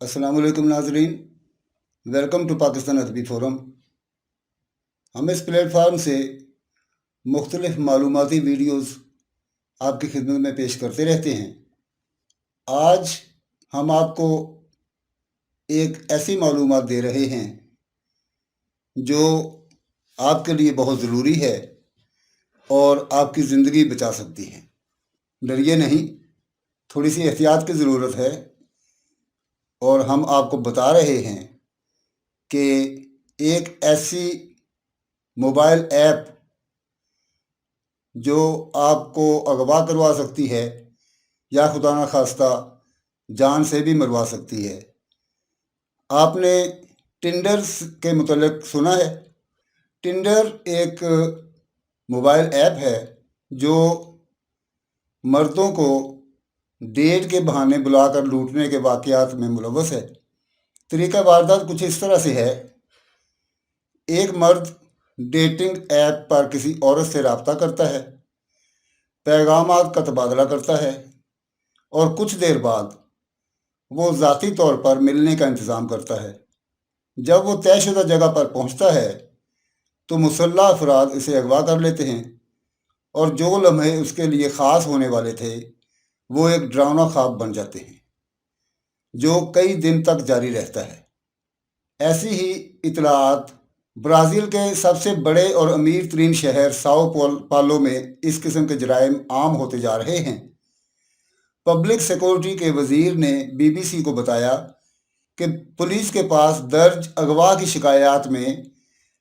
अस्सलाम वालेकुम नाजरीन। वेलकम टू पाकिस्तान अदबी फ़ोरम। हम इस प्लेटफार्म से मुख्तलिफ मालूमाती वीडियोज़ आपकी खिदमत में पेश करते रहते हैं। आज हम आपको एक ऐसी मालूमात दे रहे हैं जो आपके लिए बहुत ज़रूरी है और आपकी ज़िंदगी बचा सकती है। डरिए नहीं, थोड़ी सी एहतियात की ज़रूरत है और हम आपको बता रहे हैं कि एक ऐसी मोबाइल ऐप जो आपको अगवा करवा सकती है या खुदा न खास्ता जान से भी मरवा सकती है। आपने टिंडर के मुतल्लिक सुना है? टिंडर एक मोबाइल ऐप है जो मर्दों को डेट के बहाने बुलाकर लूटने के वाक़यात में मुलव्वस है। तरीका वारदात कुछ इस तरह से है। एक मर्द डेटिंग ऐप पर किसी औरत से रब्ता करता है, पैगामात का तबादला करता है और कुछ देर बाद वो ज़ाती तौर पर मिलने का इंतज़ाम करता है। जब वो तयशुदा जगह पर पहुंचता है तो मुसल्लह अफराद इसे अगवा कर लेते हैं और जो लम्हे उसके लिए ख़ास होने वाले थे वो एक डरावना ख्वाब बन जाते हैं जो कई दिन तक जारी रहता है। ऐसी ही इतलात ब्राज़ील के सबसे बड़े और अमीर तरीन शहर साओ पालो में इस किस्म के जराइम आम होते जा रहे हैं। पब्लिक सिक्योरिटी के वज़ीर ने BBC को बताया कि पुलिस के पास दर्ज अगवा की शिकायत में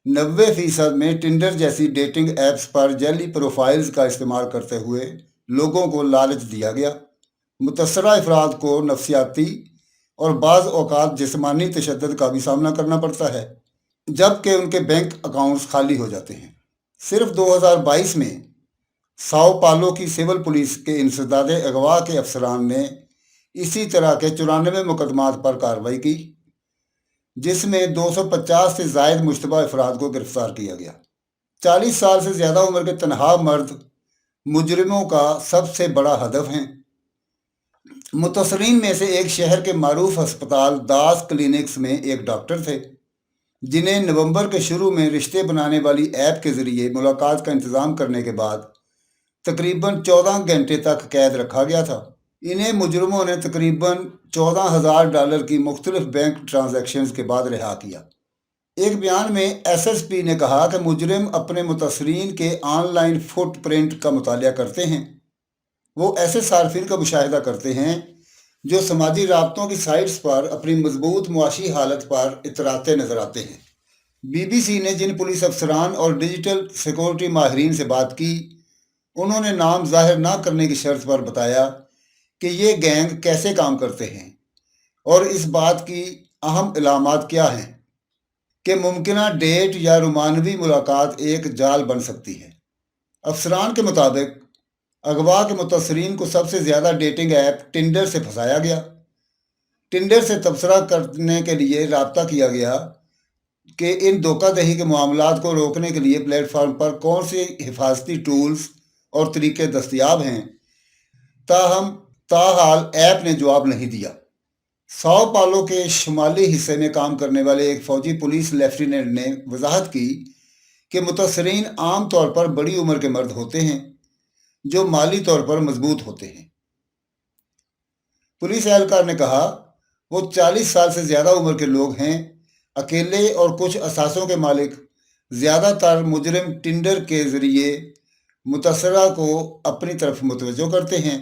90% में टिंडर जैसी डेटिंग ऐप्स पर जैली प्रोफाइल्स का इस्तेमाल करते हुए लोगों को लालच दिया गया। मुतसरा अफराद को नफसियाती और बाज़ औक़ात जिस्मानी तशद्दुद का भी सामना करना पड़ता है, जबकि उनके बैंक अकाउंट्स खाली हो जाते हैं। सिर्फ 2022 में साओ पालो की सिविल पुलिस के इंसदाद अगवा के अफसरान ने इसी तरह के 94 मुकदमात पर कार्रवाई की, जिसमें 250 से ज़ायद मुश्तबा अफराद को गिरफ्तार किया गया। 40 साल से ज़्यादा उम्र के तनहा मर्द मुजरिमों का सबसे बड़ा हदफ हैं। मुतसरीन में से एक शहर के मारूफ अस्पताल दास क्लिनिक्स में एक डॉक्टर थे जिन्हें नवंबर के शुरू में रिश्ते बनाने वाली ऐप के ज़रिए मुलाकात का इंतज़ाम करने के बाद तकरीबन 14 घंटे तक कैद रखा गया था। इन्हें मुजरिमों ने तकरीबन $14,000 की मुख्तलिफ बैंक ट्रांजैक्शंस के बाद रिहा किया। एक बयान में SSP ने कहा कि मुजरिम अपने मुतसरीन के ऑनलाइन फुटप्रिंट का मुतालिया करते हैं। वो ऐसे सार्फिन का मुशाहिदा करते हैं जो समाजी राब्तों की साइट्स पर अपनी मजबूत मुआशी हालत पर इतराते नजर आते हैं। BBC ने जिन पुलिस अफसरान और डिजिटल सिक्योरिटी माहिरीन से बात की, उन्होंने नाम जाहिर ना करने की शर्त पर बताया कि ये गैंग कैसे काम करते हैं और इस बात की अहम इलामात क्या हैं कि मुमकिना डेट या रोमानवी मुलाकात एक जाल बन सकती है। अफसरान के मुताबिक अगवा के मुतसरीन को सबसे ज़्यादा डेटिंग ऐप टिंडर से फंसाया गया। टिंडर से तबसरा करने के लिए रब्ता किया गया कि इन धोखाधही के मामलात को रोकने के लिए प्लेटफार्म पर कौन से हिफाजती टूल्स और तरीके दस्तयाब हैं। ताहाल ऐप ने जवाब नहीं दिया। साओ पालो के शुमाली हिस्से में काम करने वाले एक फ़ौजी पुलिस लेफ्टिनेंट ने वजाहत की कि मुतसरीन आम तौर पर बड़ी उम्र के मर्द होते हैं जो माली तौर पर मजबूत होते हैं। पुलिस एहलकार ने कहा वो 40 साल से ज़्यादा उम्र के लोग हैं, अकेले और कुछ असासों के मालिक। ज़्यादातर मुजरिम टिंडर के ज़रिए मुतसरा को अपनी तरफ मुतवज्जो करते हैं,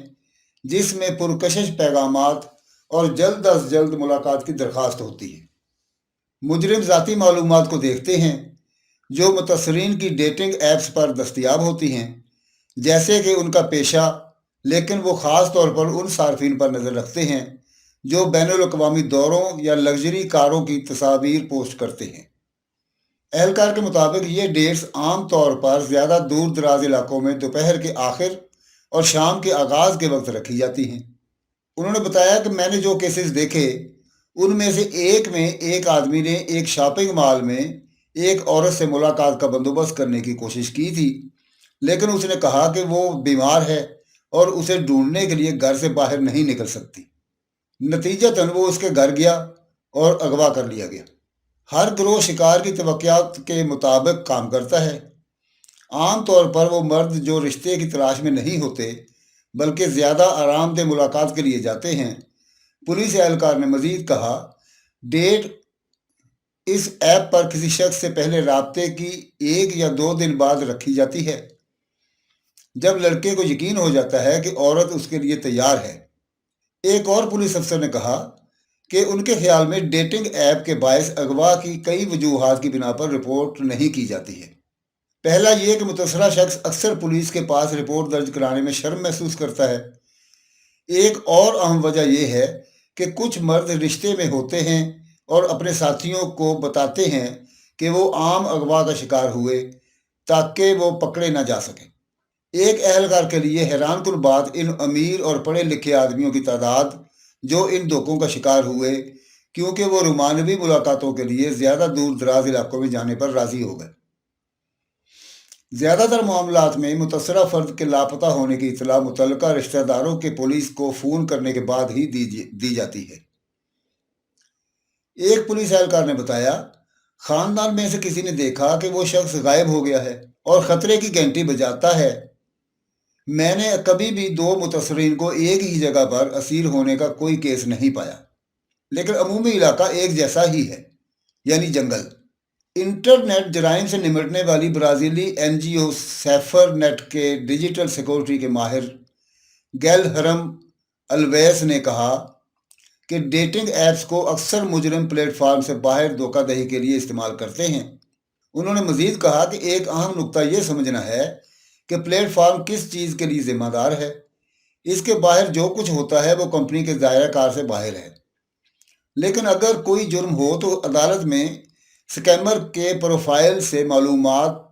जिसमें पुरकशिश पैगामात और जल्द अज जल्द मुलाकात की दरख्वास्त होती है। मुजरिम ज़ाती मालूमात को देखते हैं जो मुतसरीन की डेटिंग ऐप्स पर दस्तयाब होती हैं, जैसे कि उनका पेशा, लेकिन वो ख़ास तौर पर उन सार्फिन पर नज़र रखते हैं जो बैनुल-अक़वामी दौरों या लग्जरी कारों की तस्वीर पोस्ट करते हैं। एहलकार के मुताबिक ये डेट्स आम तौर पर ज़्यादा दूर दराज इलाकों में दोपहर के आखिर और शाम के आगाज़ के वक्त रखी जाती हैं। उन्होंने बताया कि मैंने जो केसेस देखे उनमें से एक में एक आदमी ने एक शॉपिंग मॉल में एक औरत से मुलाकात का बंदोबस्त करने की कोशिश की थी, लेकिन उसने कहा कि वो बीमार है और उसे ढूंढने के लिए घर से बाहर नहीं निकल सकती। नतीजतन वो उसके घर गया और अगवा कर लिया गया। हर गिरोह शिकार की तवक्कुआत के मुताबिक काम करता है। आम तौर पर वो मर्द जो रिश्ते की तलाश में नहीं होते बल्कि ज़्यादा आरामदेह मुलाकात के लिए जाते हैं। पुलिस एहलकार ने मजीद कहा, डेट इस ऐप पर किसी शख्स से पहले राब्ते की 1 या 2 दिन बाद रखी जाती है, जब लड़के को यकीन हो जाता है कि औरत उसके लिए तैयार है। एक और पुलिस अफसर ने कहा कि उनके ख्याल में डेटिंग ऐप के बायस अगवा की कई वजूहात की बिना पर रिपोर्ट नहीं की जाती है। पहला ये कि मुतसरा शख्स अक्सर पुलिस के पास रिपोर्ट दर्ज कराने में शर्म महसूस करता है। एक और अहम वजह यह है कि कुछ मर्द रिश्ते में होते हैं और अपने साथियों को बताते हैं कि वो आम अगवा का शिकार हुए ताकि वो पकड़े ना जा सकें। एक एहलकार के लिए हैरानकुन बात इन अमीर और पढ़े लिखे आदमियों की तादाद जो इन धोखों का शिकार हुए क्योंकि वो रोमानवी मुलाकातों के लिए ज़्यादा दूर दराज इलाकों में जाने पर राज़ी हो गए। ज़्यादातर मामलात में मुतसरा फ़र्द के लापता होने की इतला मुतल्लिका रिश्तेदारों के पुलिस को फ़ोन करने के बाद ही दी जाती है। एक पुलिस एहलकार ने बताया, ख़ानदान में से किसी ने देखा कि वो शख्स गायब हो गया है और ख़तरे की घंटी बजाता है। मैंने कभी भी 2 मुतसरीन को एक ही जगह पर असीर होने का कोई केस नहीं पाया, लेकिन अमूमी इलाका एक जैसा ही है, यानी जंगल। इंटरनेट जराइम से निपटने वाली ब्राज़ीली NGO सैफर नेट के डिजिटल सिक्योरिटी के माहिर गैलहरम अल्वेस ने कहा कि डेटिंग ऐप्स को अक्सर मुजरिम प्लेटफार्म से बाहर धोखाधड़ी के लिए इस्तेमाल करते हैं। उन्होंने मजीद कहा कि एक अहम नुक्ता ये समझना है कि प्लेटफार्म किस चीज़ के लिए ज़िम्मेदार है। इसके बाहर जो कुछ होता है वो कंपनी के दायरा कार से बाहर है, लेकिन अगर कोई जुर्म हो तो अदालत में स्कैमर के प्रोफाइल से मालूमात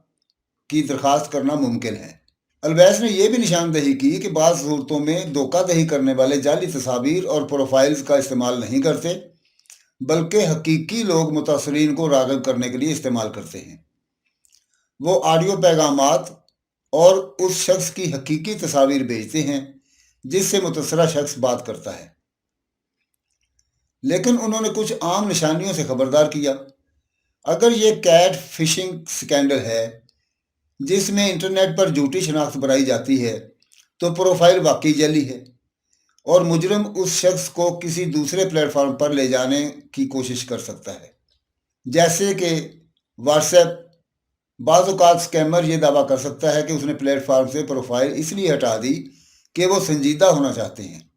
की दरख्वास्त करना मुमकिन है। अल्वैस ने यह भी निशानदही की कि बाज़ सूरतों में धोखाधड़ी करने वाले जाली तस्वीर और प्रोफाइल्स का इस्तेमाल नहीं करते बल्कि हकीकी लोग मुतासरीन को राग़िब करने के लिए इस्तेमाल करते हैं। वो ऑडियो पैगामात और उस शख्स की हकीकी तस्वीर भेजते हैं जिससे मुतसरा शख्स बात करता है, लेकिन उन्होंने कुछ आम निशानियों से खबरदार किया। अगर ये कैट फिशिंग स्कैंडल है जिसमें इंटरनेट पर झूठी शनाख्त बनाई जाती है तो प्रोफाइल वाकई जाली है और मुजरिम उस शख्स को किसी दूसरे प्लेटफॉर्म पर ले जाने की कोशिश कर सकता है, जैसे कि व्हाट्सएप। बाज़ औक़ात स्कैमर ये दावा कर सकता है कि उसने प्लेटफॉर्म से प्रोफाइल इसलिए हटा दी कि वो संजीदा होना चाहते हैं।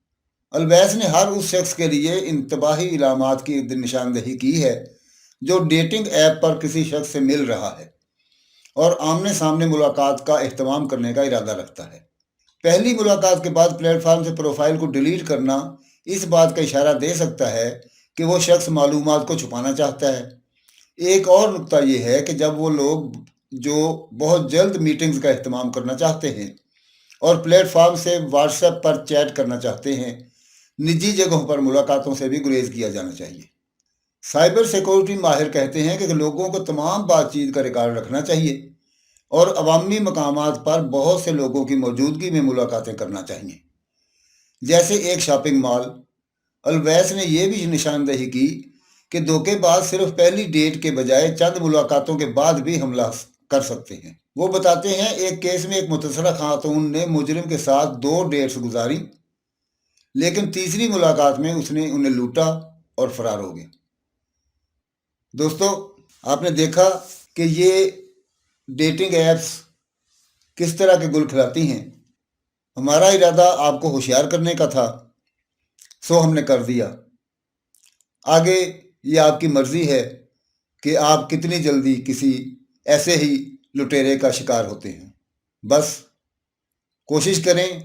अल्वैस ने हर उस शख्स के लिए इंतबाही इलामात की निशानदही की है जो डेटिंग ऐप पर किसी शख्स से मिल रहा है और आमने सामने मुलाकात का एहतमाम करने का इरादा रखता है। पहली मुलाकात के बाद प्लेटफॉर्म से प्रोफाइल को डिलीट करना इस बात का इशारा दे सकता है कि वो शख्स मालूमात को छुपाना चाहता है। एक और नुक्ता यह है कि जब वो लोग जो बहुत जल्द मीटिंग्स का एहतमाम करना चाहते हैं और प्लेटफॉर्म से व्हाट्सएप पर चैट करना चाहते हैं, निजी जगहों पर मुलाकातों से भी गुरेज किया जाना चाहिए। साइबर सिक्योरिटी माहिर कहते हैं कि लोगों को तमाम बातचीत का रिकॉर्ड रखना चाहिए और अवामी मकामात पर बहुत से लोगों की मौजूदगी में मुलाकातें करना चाहिए, जैसे एक शॉपिंग मॉल। अल्वैस ने यह भी निशानदही की कि धोखेबाज सिर्फ पहली डेट के बजाय चंद मुलाकातों के बाद भी हमला कर सकते हैं। वो बताते हैं, एक केस में एक मुतसरा खातून ने मुजरिम के साथ 2 डेट्स गुजारी, लेकिन तीसरी मुलाकात में उसने उन्हें लूटा और फरार हो गया। दोस्तों, आपने देखा कि ये डेटिंग ऐप्स किस तरह के गुल खिलाती हैं। हमारा इरादा आपको होशियार करने का था, सो हमने कर दिया। आगे ये आपकी मर्ज़ी है कि आप कितनी जल्दी किसी ऐसे ही लुटेरे का शिकार होते हैं। बस कोशिश करें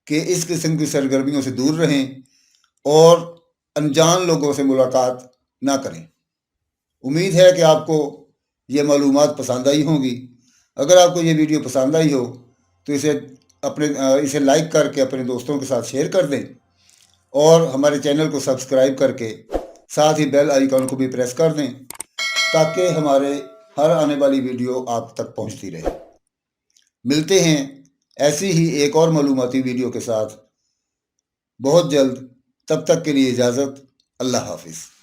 कि इस किस्म की सरगर्मियों से दूर रहें और अनजान लोगों से मुलाकात ना करें। उम्मीद है कि आपको ये मालूमात पसंद आई होंगी। अगर आपको ये वीडियो पसंद आई हो तो इसे लाइक करके अपने दोस्तों के साथ शेयर कर दें और हमारे चैनल को सब्सक्राइब करके साथ ही बेल आइकॉन को भी प्रेस कर दें ताकि हमारे हर आने वाली वीडियो आप तक पहुंचती रहे। मिलते हैं ऐसी ही एक और मालूमाती वीडियो के साथ बहुत जल्द। تب تک کے لیے اجازت، اللہ حافظ۔